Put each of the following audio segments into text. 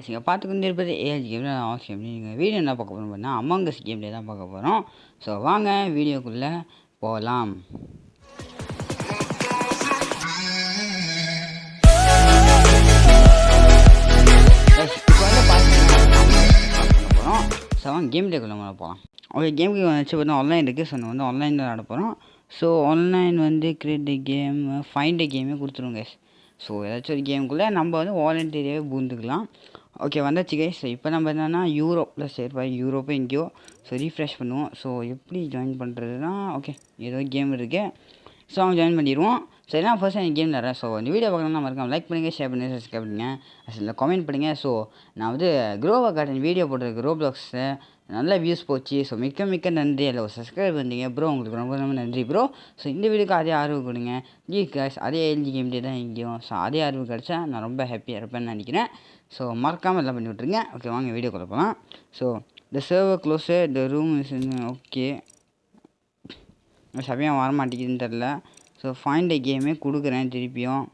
நீங்க பார்த்துக்கொண்டு இருப்பது ஏஎல் கேம்ல அவசியம். நீங்கள் வீடியோ என்ன பார்க்க போகிறோம் பார்த்தீங்கன்னா அமாங் அஸ் கேம்லே தான் பார்க்க போகிறோம். ஸோ வாங்க வீடியோக்குள்ளே போகலாம். இப்போ வந்து பார்த்தீங்கன்னா ஸோ வாங்க கேம் டேக்குள்ளே போகலாம். ஓகே கேமுக்கு வச்சு பார்த்தா ஆன்லைன் இருக்குது. ஸோ வந்து ஆன்லைன் தான் ஆட போகிறோம். ஸோ ஆன்லைன் வந்து கிரியேட் கேம் ஃபைண்ட் கேமே கொடுத்துருவோங்க. ஸோ ஏதாச்சும் ஒரு கேமுக்குள்ளே நம்ம வந்து வாலண்டியராகவே பூந்துக்கலாம். ஓகே வந்தாச்சு கைஸ். ஸோ இப்போ நம்ம என்னென்னா யூரோப்பில் சேர்ப்பா யூரோப்போ எங்கேயோ. ஸோ ரீஃப்ரெஷ் பண்ணுவோம். ஸோ எப்படி ஜாயின் பண்ணுறதுனா ஓகே ஏதோ கேம் இருக்குது. ஸோ அவங்க ஜாயின் பண்ணிடுவோம். ஸோ எல்லாம் ஃபர்ஸ்ட் எனக்கு கேம் தரேன். ஸோ இந்த வீடியோ பார்க்கணும்னா மறக்காம லைக் பண்ணுங்கள், ஷேர் பண்ணுங்கள், சப்ஸ்கிரைப் பண்ணுங்கள், அதில் கமெண்ட் பண்ணுங்கள். ஸோ நான் வந்து க்ரோவா கார்டன் வீடியோ போட்டிருக்கு ரோப்ளாக்ஸு நல்ல வியூஸ் போச்சு. ஸோ மிக்க நன்றி. அதில் ஒரு சப்ஸ்கிரைப் பண்ணிங்க ப்ரோ, உங்களுக்கு ரொம்ப ரொம்ப நன்றி ப்ரோ. ஸோ இந்த வீடியோக்கு அதே ஆர்வம் கொடுங்க கேஸ். அதே எல்ஜி கேம் டே தான் இங்கேயும். ஸோ அதே ஆர்வம் கிடச்சா நான் ரொம்ப ஹாப்பியாக இருப்பேன்னு நினைக்கிறேன். ஸோ மறக்காமல் எல்லாம் பண்ணி விட்ருங்க. ஓகே வாங்க வீடியோ போகலாம். So the server close the room is okay சபையாக வர மாட்டேங்குதுன்னு தெரில. ஸோ ஃபைண்ட் கேமே கொடுக்குறேன் திருப்பியும்.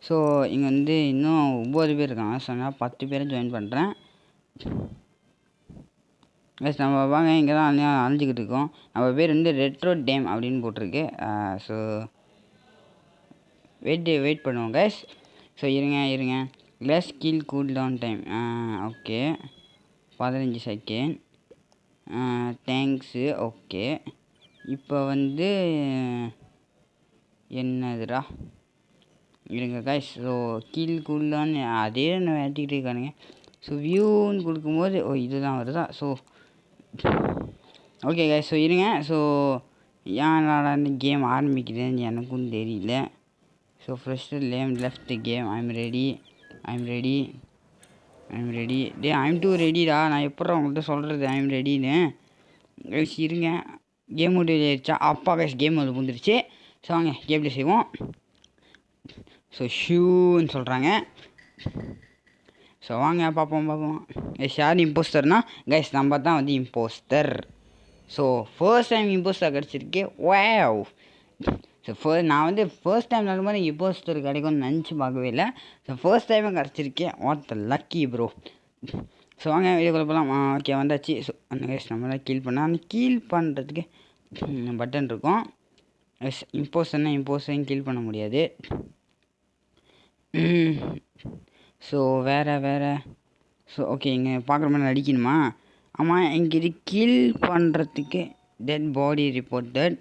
ஸோ இங்கே வந்து இன்னும் 9 பேர் இருக்காங்க. ஸோ நான் 10 பேரை ஜாயின் பண்ணுறேன். கைஸ் நம்ம வாங்க இங்கே தான் அழிஞ்சிக்கிட்டு இருக்கோம். நம்ம பேர் வந்து ரெட்ரோ டேம் அப்படின்னு போட்டிருக்கு. ஸோ வெயிட் பண்ணுவோம் கைஸ். ஸோ இருங்க கிளாஸ் kill cool down time okay 15 second thanks. Okay இப்போ வந்து என்னதுடா இருங்க கைஸ். ஸோ கீழ் கூல்லான்னு அதே நான் வேட்டிக்கிட்டே இருக்கானுங்க. ஸோ வியூன்னு கொடுக்கும்போது இதுதான் வருதா. So okay guys. ஸோ இருங்க. ஸோ ஏன்டா இந்த கேம் ஆரம்பிக்குதுன்னு எனக்கும் தெரியல. So first left game I'm ready டே ஐம் டூ ரெடிடா. நான் எப்பட்றா உங்கள்கிட்ட சொல்கிறது ஐம் ரெடின்னு. கைஸ் இருங்க. கேம் விட்டு ஆயிடுச்சா? அப்பா கைஸ் கேம் வந்து புந்துருச்சு. ஸோ வாங்க கேம்ல செய்வோம். ஸோ ஷூன்னு சொல்கிறாங்க. ஸோ வாங்க பார்ப்போம். கைஸ் யார் இம்போஸ்டர்னா கைஸ் நம்ம தான் வந்து impostor. So first time impostor கிடச்சிருக்கு. வாவ். ஸோ நான் வந்து ஃபர்ஸ்ட் டைம் நடக்கும்போது இம்போஸ்டர் கிடைக்கும்னு நினச்சி பார்க்கவே இல்லை. ஸோ ஃபர்ஸ்ட் டைமே கிடச்சிருக்கேன். What the lucky bro. So வாங்க வீடியோக்குள்ள போகலாம். ஓகே வந்தாச்சு. ஸோ அந்த கைஸ் நம்ம தான் கீல் பண்ணால் அந்த கீல் பண்ணுறதுக்கு பட்டன் இருக்கும். இம்போஸ்டரையும் கீல் பண்ண முடியாது. ஸோ வேறு ஸோ ஓகே இங்கே பார்க்குற மாதிரி நடிக்கணுமா? ஆமாம் இங்கே இது கீல் பண்ணுறதுக்கு dead body reported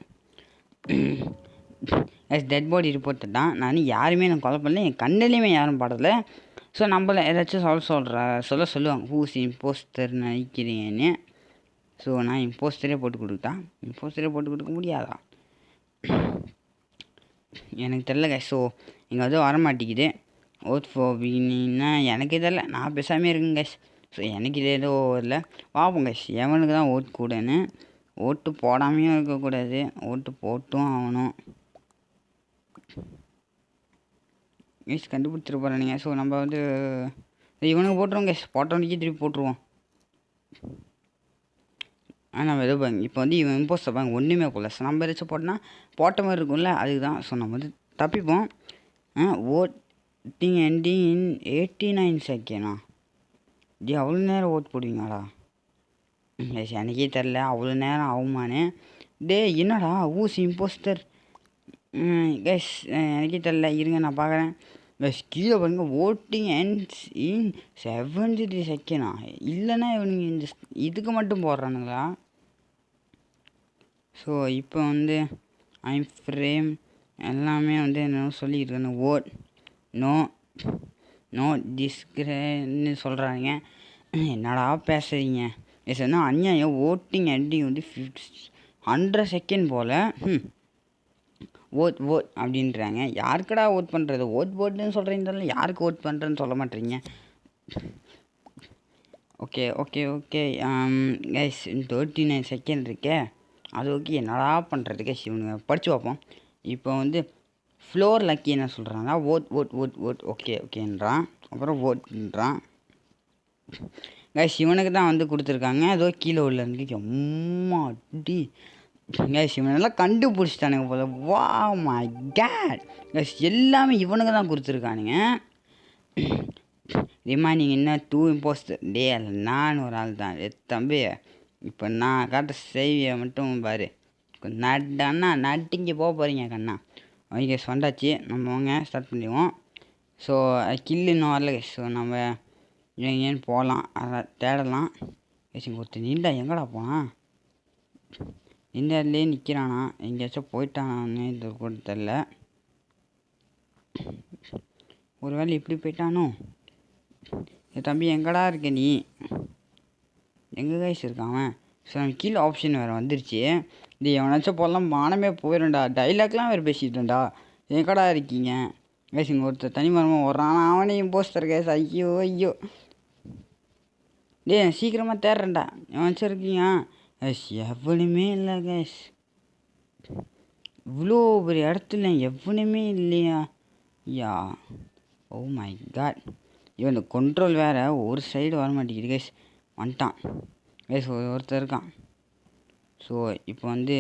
dead body reported தான். நான் யாருமே நான் கொலை பண்ணல. என் கண்ணிலையுமே யாரும் படலை. ஸோ நம்மள ஏதாச்சும் சொல்லுவாங்க ஹூஸ் இம்போஸ்டர் நினைக்கிறீங்கன்னு. ஸோ நான் இம்போஸ்டரே போட்டு கொடுக்க முடியாதா எனக்கு தெரில கைஸ். ஸோ இங்கே வந்து வர மாட்டேங்குது. ஓட் ஃபோபின்னா எனக்கு இதெல்லாம் நான் பேசாமே இருக்குங்க கைஸ். ஸோ எனக்கு இது ஏதோ இல்லை. பார்ப்போம் கைஸ் எவனுக்கு தான் ஓட்டு கூடன்னு. ஓட்டு போடாமையும் இருக்கக்கூடாது, ஓட்டு போட்டும் ஆகணும். கைஸ் கண்டுபிடிச்சிட்டு போகிறேன் நீங்கள். ஸோ நம்ம வந்து இவனுக்கு போட்டுருவோம் கைஸ். போட்டவனுக்கே திருப்பி போட்டுருவோம். நம்ம எதோ பாருங்க இப்போ வந்து இவன் இம்போஸ்டர் பாருங்க ஒன்றுமே போகல. ஸோ நம்ம ஏதாச்சும் போட்ட மாதிரி இருக்கும்ல அதுக்கு தான். ஸோ நம்ம வந்து தப்பிப்போம். ஓட்டிங் எண்டிங் இன் 89 செகண்டா? அவ்வளோ நேரம் ஓட் போடுவீங்களா? எனக்கே தெரில அவ்வளோ நேரம் ஆகுமானே. என்னடா ஊசி இம்போஸ்டர் கைஸ் எனக்கே தெரில. இருங்க நான் பார்க்குறேன். கைஸ் கீழே பாருங்க ஓட்டிங் எண்ட்ஸ் இன் 73 செகண்டா? இல்லைன்னா இவனுங்க இந்த இதுக்கு மட்டும் போடுறானுங்களா? ஸோ இப்போ வந்து ஐம் ஃப்ரேம் எல்லாமே வந்து என்ன சொல்லியிருக்கேன். ஓட் நோ டிஸ்கிரன்னு சொல்கிறாங்க. என்னடா பேசுகிறீங்க? சொன்னா அநியாயம். ஓட்டிங் எண்டிங் வந்து 100 செகண்ட் போல் ஓட் அப்படின்றாங்க. யாருக்கடா ஓட் பண்ணுறது? ஓட்டுன்னு சொல்கிறீங்க, யாருக்கு ஓட் பண்ணுறேன்னு சொல்ல மாட்டேறீங்க. ஓகே கைஸ் 39 செகண்ட் இருக்கே அது ஓகே. என்னடா பண்ணுறது கைஸ்? இவனுங்க படித்து பார்ப்போம். இப்போ வந்து ஃப்ளோர் லக்கி என்ன சொல்கிறாங்க? ஓட் ஓகேன்றான். அப்புறம் ஓட்ன்றான். கைஸ் இவனுக்கு தான் வந்து கொடுத்துருக்காங்க. ஏதோ கீழே உள்ளவனுக்கு அம்மா அடி கைஸ் இவனெல்லாம் கண்டுபிடிச்சிட்டானுங்க போல. வா மை கேட் கைஸ் எல்லாமே இவனுக்கு தான் கொடுத்துருக்கானுங்க. ரிமைனிங் இன்னும் 2 இம்போஸ்டர். டே அதில் நான் ஒரு ஆள் தான். தம்பி இப்போ நான் காட்டுற செய்வியை மட்டும் பாரு. நட்டன்னா நட்டிங்க போக போகிறீங்க கண்ணா. ஓகே சொன்னாச்சு. நம்ம வாங்க ஸ்டார்ட் பண்ணிடுவோம். ஸோ கில் இன்னும் வரல. ஸோ நம்ம எங்கேன்னு போகலாம், அதை தேடலாம். ஏசி ஒருத்தர் நீண்டா எங்கடா போனான்? இந்த இடத்துலேயே நிற்கிறானா? எங்கேயாச்சும் போயிட்டானான்னு இது கூட தெரில. ஒரு வேளை இப்படி போயிட்டானோ? தம்பி எங்கடா இருக்க நீ? எங்கே கைஸ் இருக்கான்? ஸோ நம்ம கீழே ஆப்ஷன் வேறு வந்துருச்சு. இது எவனாச்சும் போடலாம் மானமே போயிடும்டா. டைலாக்லாம் வேறு பேசிட்டேன்டா. எங்கடா இருக்கீங்க கைஸ்? இங்கே ஒருத்தர் தனி மரமாக ஓடுறான். அவனையும் போஸ்டர் கைஸ். ஐயோ ஐயோ டே சீக்கிரமாக தேடுறேன்டா. எவனாச்சும் இருக்கீங்க கைஸ்? எவனுமே இல்லை கைஸ். இவ்வளோ பெரிய இடத்துல எவனுமே இல்லையா? யா ஓ மை காட். இவன் இந்த கண்ட்ரோல் வேறு ஒரு சைடு வர மாட்டேங்குது கைஸ். வந்துட்டான் கைஸ். ஒருத்தர் இருக்கான். ஸோ இப்போ வந்து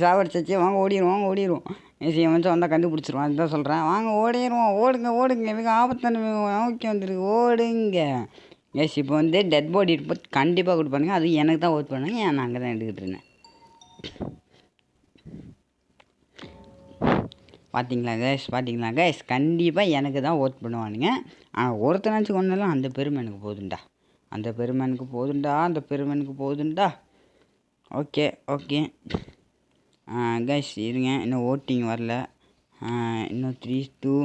சாவடிச்சாச்சு. வாங்க ஓடிடுவோம். என் வந்து வந்தால் கண்டுபிடிச்சிருவான். அதுதான் சொல்கிறேன். வாங்க ஓடிடுவோம். ஓடுங்க மிக ஆபத்தான நோக்கி வந்துருக்கு. ஓடுங்க இப்போ வந்து டெட் பாடி ரிப்போர்ட் கண்டிப்பாக கொடுப்பானுங்க. அது எனக்கு தான் ஓட் பண்ணுங்க. நான் அங்கே தான் எடுத்துக்கிட்டு இருந்தேன். பார்த்தீங்களா கைஸ் கண்டிப்பாக எனக்கு தான் ஓட் பண்ணுவானுங்க. ஆனால் ஒருத்தனாச்சும் ஒன்றுலாம் அந்த பெருமை எனக்கு போதுண்டா. அந்த பெருமை போதுண்டா. ஓகே கைஸ் இருங்க, இன்னும் ஓட்டிங் வரல. இன்னும் 3, 2,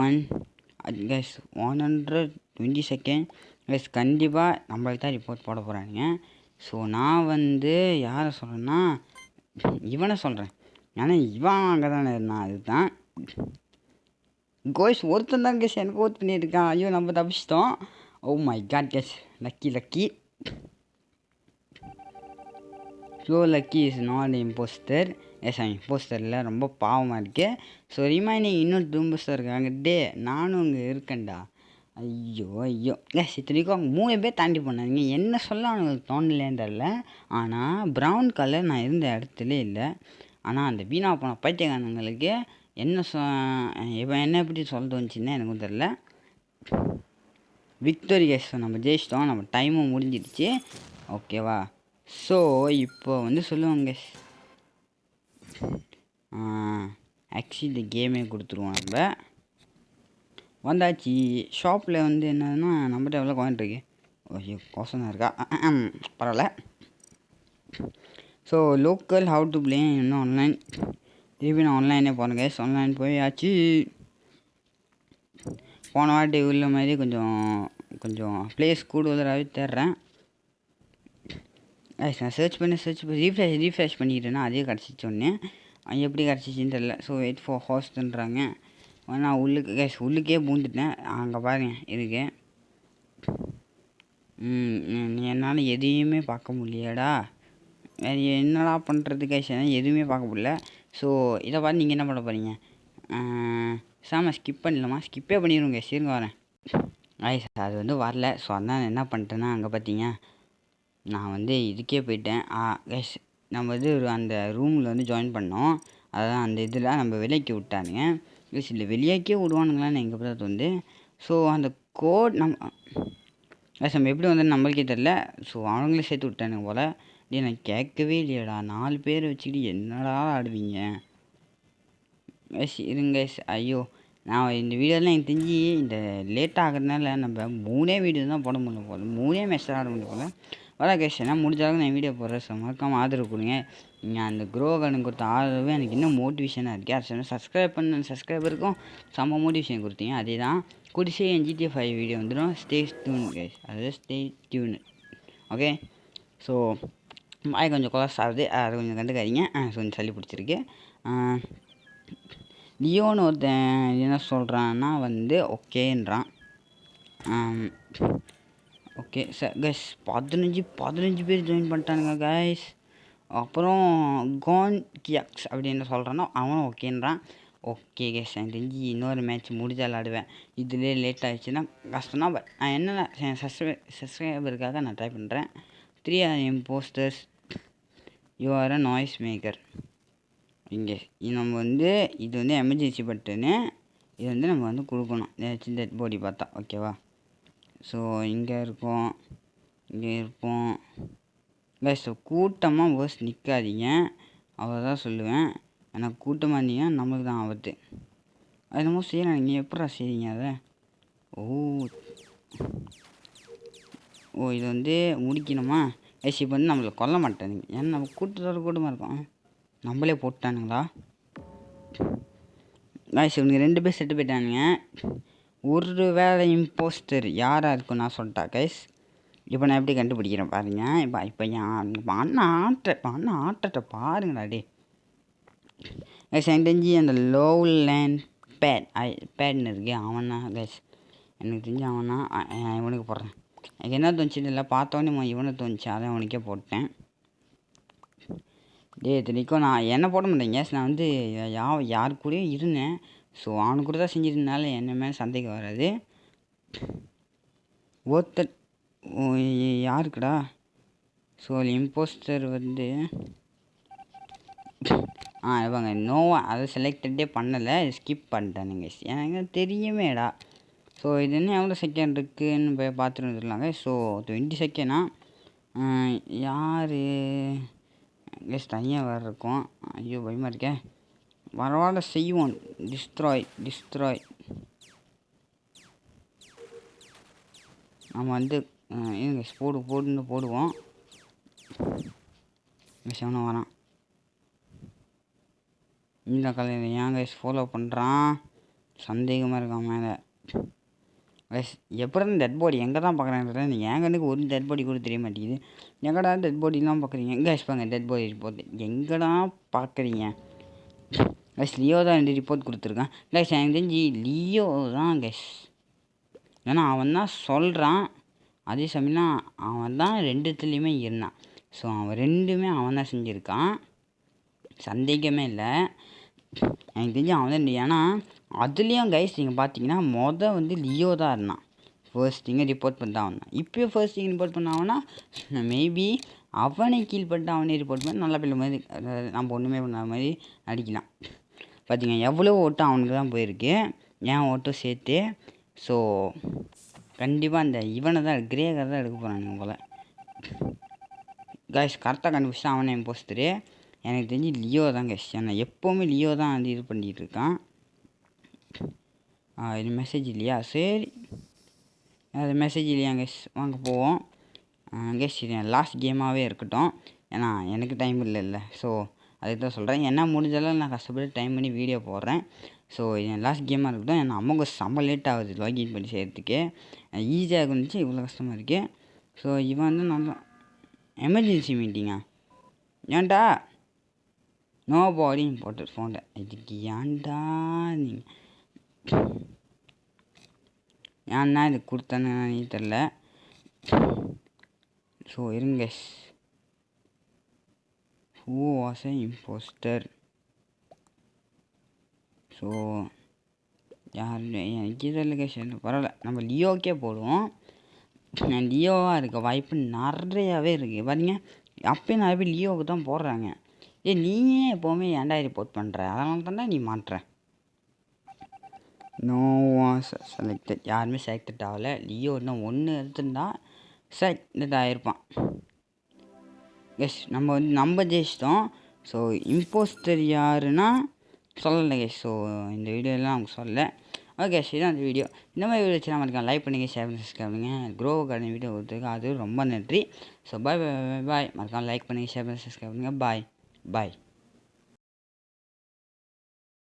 1 கைஸ் 120 செகண்ட் கைஸ். கண்டிப்பாக நம்மளுக்கு தான் ரிப்போர்ட் போட போகிறானுங்க. ஸோ நான் வந்து யாரை சொல்கிறேன்னா இவனை சொல்கிறேன். ஏன்னா இவன் அங்கே தானே இருந்தான். அதுதான் கோய்ஸ் ஒருத்தன் தான் கேஸ் எனக்கு ஓட் பண்ணியிருக்கான். ஐயோ நம்ம தப்பிச்சிட்டோம். Oh my god guys. Lucky so lucky is not impostor. இம்போஸ்டரில் ரொம்ப பாவமாக இருக்குது. ஸோ ரிமைனிங் இன்னும் 2 இம்போஸ்டர் இருக்காங்க. டே நானும் இங்கே இருக்கேன்டா. ஐயோ கேஸ் இத்தனைக்கும் அவங்க 3 பேர் தாண்டி போனாங்க. என்ன சொல்ல அவனுக்கு தோணலேன்னு தெரில. ஆனால் ப்ரௌன் கலர் நான் இருந்த இடத்துல இல்லை. ஆனால் அந்த வீணா போன பைத்தியக்காரங்களுக்கு இவன் என்ன எப்படி சொல்லிட்டு வந்துச்சுன்னா எனக்கும் தெரில. விக்டோரி கேஸ் நம்ம ஜெயிச்சிட்டோம். நம்ம டைமும் முடிஞ்சிடுச்சு. ஓகேவா? ஸோ இப்போ வந்து சொல்லுவாங்க கேஸ் ஆக்சுவலி இந்த கேமே கொடுத்துருவோம். நம்ம வந்தாச்சு. ஷாப்பில் வந்து என்னதுன்னா நம்மகிட்ட எவ்வளோ காயின் இருக்கு. ஓகே கோசம் இருக்கா? பரவாயில்ல. So local how to play இன்னும் ஆன்லைன். திருப்பி நான் ஆன்லைனே போகிறேன் கைஸ். ஆன்லைன் போயாச்சு. போன வாட்டி உள்ள மாதிரி கொஞ்சம் ப்ளேஸ் கூடுதலாகவே தேடுறேன் கைஸ். நான் சர்ச் பண்ணி ரீஃப்ரெஷ் பண்ணிக்கிட்டேன்னா அதே கிடச்சிச்சு ஒன்று. எப்படி கிடச்சிச்சின்னு தெரில. ஸோ வெயிட் ஃபார் ஹாஸ்ட்ன்றாங்க. நான் உள்ளுக்கே பூந்துட்டேன். அங்கே பாருங்க இருக்கு. என்னால் எதையுமே பார்க்க முடியலடா. வேறு என்னடா பண்ணுறது கைஸ்? எதுவுமே பார்க்க முடியல. ஸோ இதை பார்த்து நீங்கள் என்ன பண்ண போகிறீங்க? ஸ்கிப் பண்ணலாமா? ஸ்கிப்பே பண்ணிடுவோம் கைஸ். இருங்க வரேன் கைஸ். அது வந்து வரல. ஸோ அதான் என்ன பண்ணிட்டேன்னா அங்கே பார்த்தீங்க நான் வந்து இதுக்கே போயிட்டேன். கைஸ் நம்ம வந்து அந்த ரூமில் வந்து ஜாயின் பண்ணோம். அதான் அந்த இதில் நம்ம விலைக்கு விட்டானுங்க. கைஸ் இல்லை வெளியாக்கே விடுவானுங்களான்னு எங்கள் பார்த்தா வந்து. ஸோ அந்த கோட் நம்ம எப்படி வந்து நம்மளுக்கே தெரில. ஸோ அவங்களே சேர்த்து விட்டானுங்க போல். நான் கேட்கவே இல்லையடா. 4 பேர் வச்சுக்கிட்டு என்னடா ஆடுவீங்க கைஸ்? இருங்க கைஸ். ஐயோ நான் இந்த வீடியோலாம் எனக்கு தெரிஞ்சு இந்த லேட்டாக ஆகிறதுனால நம்ம 3 வீடியோ தான் போட முடியும் போல். 3 மேட்ச் தான் ஆட முடியும் போல். வரா கைஸ். ஏன்னா முடிஞ்ச அளவுக்கு நான் வீடியோ போடுறேன். ஸோ மறக்காமல் ஆதரவு கொடுங்க. நீங்கள் அந்த க்ரோ கார்டன் கொடுத்த ஆதரவு எனக்கு இன்னும் மோட்டிவேஷனாக இருக்குது. அது சப்ஸ்கிரைபருக்கும் செம்ம மோட்டிவேஷன் கொடுத்தீங்க. அதே தான் குடிசே என் GTA 5 வீடியோ வந்துடும். Stay tune guys. அதாவது ஸ்டே டியூன். ஓகே ஸோ கொஞ்சம் கொலாஸ் ஆகுது. அதை கொஞ்சம் கண்டுக்காதீங்க. கொஞ்சம் சளி பிடிச்சிருக்கு. லியோன்னு ஒருத்தன் என்ன சொல்கிறான்னா வந்து ஓகேன்றான். ஓகே சார் கைஸ் 15 பேர் ஜாயின் பண்ணிட்டானுங்க கைஸ். அப்புறம் கான் கியாக்ஸ் அப்படின்னு சொல்கிறான்னா அவனும் ஓகேன்றான். ஓகே கைஸ் எனக்கு தெரிஞ்சு இன்னொரு மேட்ச் முடிஞ்சு விளாடுவேன். இதுலேயே லேட் ஆகிடுச்சுன்னா கஷ்டம் தான். பட் நான் என்னென்ன சப்ஸ்கிரைபருக்காக நான் ட்ரை பண்ணுறேன். 3 impostors you are a noise maker. இங்கே நம்ம வந்து இது வந்து எமர்ஜென்சி பட்டனு. இது வந்து நம்ம வந்து கொடுக்கணும் ஏதாச்சும் டெட் பாடி பார்த்தா ஓகேவா. ஸோ இங்கே இருக்கோம், இங்கே இருப்போம் கைஸ். ஸோ கூட்டமாக பஸ் நிற்காதீங்க, அவ்வளோதான் சொல்லுவேன். ஏன்னா கூட்டமாக இருந்தீங்கன்னா நம்மளுக்கு தான் ஆபத்து. அது என்னமோ செய்யலாம், நீங்கள் எப்படா செய்றீங்க அதை? ஓ இது வந்து முடிக்கணுமா கைஸ்? இப்போ வந்து நம்மளை கொல்ல மாட்டானுங்க, ஏன்னா நம்ம கூட்டமாக இருக்கோம். நம்மளே போட்டானுங்களா கைஸ்? இவனுங்க 2 பேர் செட்டு போயிட்டானுங்க. ஒரு வேலை இம்போஸ்டர் யாராக இருக்கும் நான் சொல்லிட்டா கைஸ். இப்போ நான் எப்படி கண்டுபிடிக்கிறேன் பாருங்க. இப்போ அண்ணன் ஆட்டத்தை பாருங்களா டே கைஸ். எனக்கு தெரிஞ்சு அந்த லோவ்லேண்ட் பேட்னு இருக்கு அவனா கைஸ், எனக்கு தெரிஞ்சு அவனா. இவனுக்கு போடுறேன். எனக்கு என்ன தோணுச்சுன்னு இல்லை, பார்த்தோன்னே இவனை தோணுச்சு, அதை அவனுக்கே போட்டேன். இத்தனைக்கும் நான் என்ன போட மாட்டேங்க, நான் வந்து யார் கூடயும் இருந்தேன். ஸோ அவனுக்கு கூட தான் செஞ்சிருந்தனால என்ன மேலே சந்தேகம் வராது. ஒருத்தர் யாருக்குடா? ஸோ இம்போஸ்டர் வந்து இவங்க நோவா, அதை செலக்டடே பண்ணலை, ஸ்கிப் பண்ணிட்டானுங்க. எனக்கு தெரியுமேடா. ஸோ இது என்ன எவ்வளோ செகண்ட் இருக்குதுன்னு போய் பார்த்துட்டு வந்துடலாங்க. ஸோ 20 செகண்டா? யார் கெஸ் தனியாக வேறு இருக்கும். ஐயோ பயமாக இருக்கேன். பரவாயில்ல செய்வோம். டிஸ்ட்ராய் நம்ம வந்து போடுவோம். செவனும் வரான். இந்த கலையில் ஏன் கைஸ் ஃபாலோ பண்ணுறான்? சந்தேகமாக இருக்கான் மேலே கைஸ். எப்படி தான் டெட் பாடி எங்கே தான் பார்க்குறாங்க? நீங்கள் என் கண்ணுக்கு ஒரு டெட் பாடி கூட தெரிய மாட்டேங்குது. எங்கடா டெட் பாடிலாம் பார்க்குறீங்க? கைஸ் பாங்க டெட் பாடி ரிப்போர்ட் எங்கடா பார்க்குறீங்க கைஸ்? லியோ தான் 2 ரிப்போர்ட் கொடுத்துருக்கான் கைஸ். எனக்கு தெரிஞ்சு லியோ தான் கைஸ், ஏன்னா அவன் தான் சொல்கிறான். அதே சமயம் அவன் தான் 2த்துலேயுமே இருந்தான். ஸோ அவன் 2மே அவன் தான் செஞ்சுருக்கான், சந்தேகமே இல்லை. எனக்கு தெரிஞ்சு அவன் தான். ஏன்னா அதுலேயும் கைஸ் நீங்கள் பார்த்தீங்கன்னா வந்து லியோ தான் இருந்தான். ஃபர்ஸ்ட் திங்கை ரிப்போர்ட் பண்ணிட்டு வந்தான். இப்போயும் ஃபர்ஸ்ட் திங் ரிப்போர்ட் பண்ணாவனா மேபி அவனை கீழ் பண்ணிட்டு அவனே ரிப்போர்ட் பண்ணி நல்லா பிள்ளை மாதிரி நம்ம ஒன்றுமே பண்ணாத மாதிரி அடிக்கலாம். பார்த்தீங்க எவ்வளோ ஓட்டம் அவனுக்கு தான் போயிருக்கு, ஏன் ஓட்டம் சேர்த்து. ஸோ கண்டிப்பாக அந்த இவனை தான் கிரே கலர் தான் எடுக்க போகிறானுங்க போல் கைஸ். கரெக்டாக கண்டுபிடிச்சா அவனை இம்போஸ்டரு. எனக்கு தெரிஞ்சு லியோ தான் கைஸ், ஏன்னா எப்போவுமே லியோ தான் வந்து இது பண்ணிகிட்டு இருக்கான். இது மெசேஜ் இல்லையா? சரி அது மெசேஜ் இல்லையா கைஸ்? வாங்க போவோம் கைஸ். இது லாஸ்ட் கேமாகவே இருக்கட்டும், ஏன்னா எனக்கு டைம் இல்லை. ஸோ அதுக்கு தான் சொல்கிறேன். என்ன முடிஞ்சாலும் நான் கஷ்டப்பட்டு டைம் பண்ணி வீடியோ போடுறேன். ஸோ என் லாஸ்ட் கேமாக இருக்கட்டும். ஏன்னா அம்மாவுக்கு செம்ம லேட் ஆகுது லாகின் பண்ணி செய்கிறதுக்கு. ஈஸியாக இருந்துச்சு, இவ்வளோ கஷ்டமாக இருக்குது. ஸோ இவன் வந்து நல்லா எமர்ஜென்சி மீட்டிங்கா? ஏன்டா நோ பாடி இம்பார்ட்டன்ட் ஃபோன்ல இதுக்கு ஏன்டா நீங்கள் ஏன்னா இது கொடுத்தானே தெரில. ஸோ இருங்க. Who was a impostor? So யார் எனக்கு இதில் கேஷன் பரவாயில்ல, நம்ம லியோக்கே போடுவோம். லியோவாக இருக்க வாய்ப்பு நிறையாவே இருக்குது பாருங்க. அப்போயும் நிறைய பேர் லியோவுக்கு தான் போடுறாங்க. நீயே எப்போவுமே ஏன்டா ரிப்போர்ட் பண்ணுற? அதனால தானே நீ மாட்டுற. நோ வாஸ் செலக்டட், யாருமே செலக்டட் ஆகலை. லியோ இன்னும் 1 எடுத்துருந்தா செலக்டட் ஆகிருப்பான். எஸ் நம்ம ஜெயிச்சிட்டோம். ஸோ இம்போஸ்டர் யாருன்னா சொல்லலை கைஸ். ஸோ இந்த வீடியோலாம் அவங்க சொல்லலை. ஓகே சரி, அந்த வீடியோ இந்த மாதிரி வீடியோ வச்சு நம்ம லைக் பண்ணுங்கள், ஷேர் பண்ணி சப்ஸ்கிரைப் பண்ணுங்கள். க்ரோ அகாடமி வீடியோ கொடுத்துருக்கு, அது ரொம்ப நன்றி. So bye. மறக்காமல் லைக் பண்ணுங்கள், ஷேர் பண்ணி சப்ஸ்கிரைப் பண்ணுங்கள். பாய்.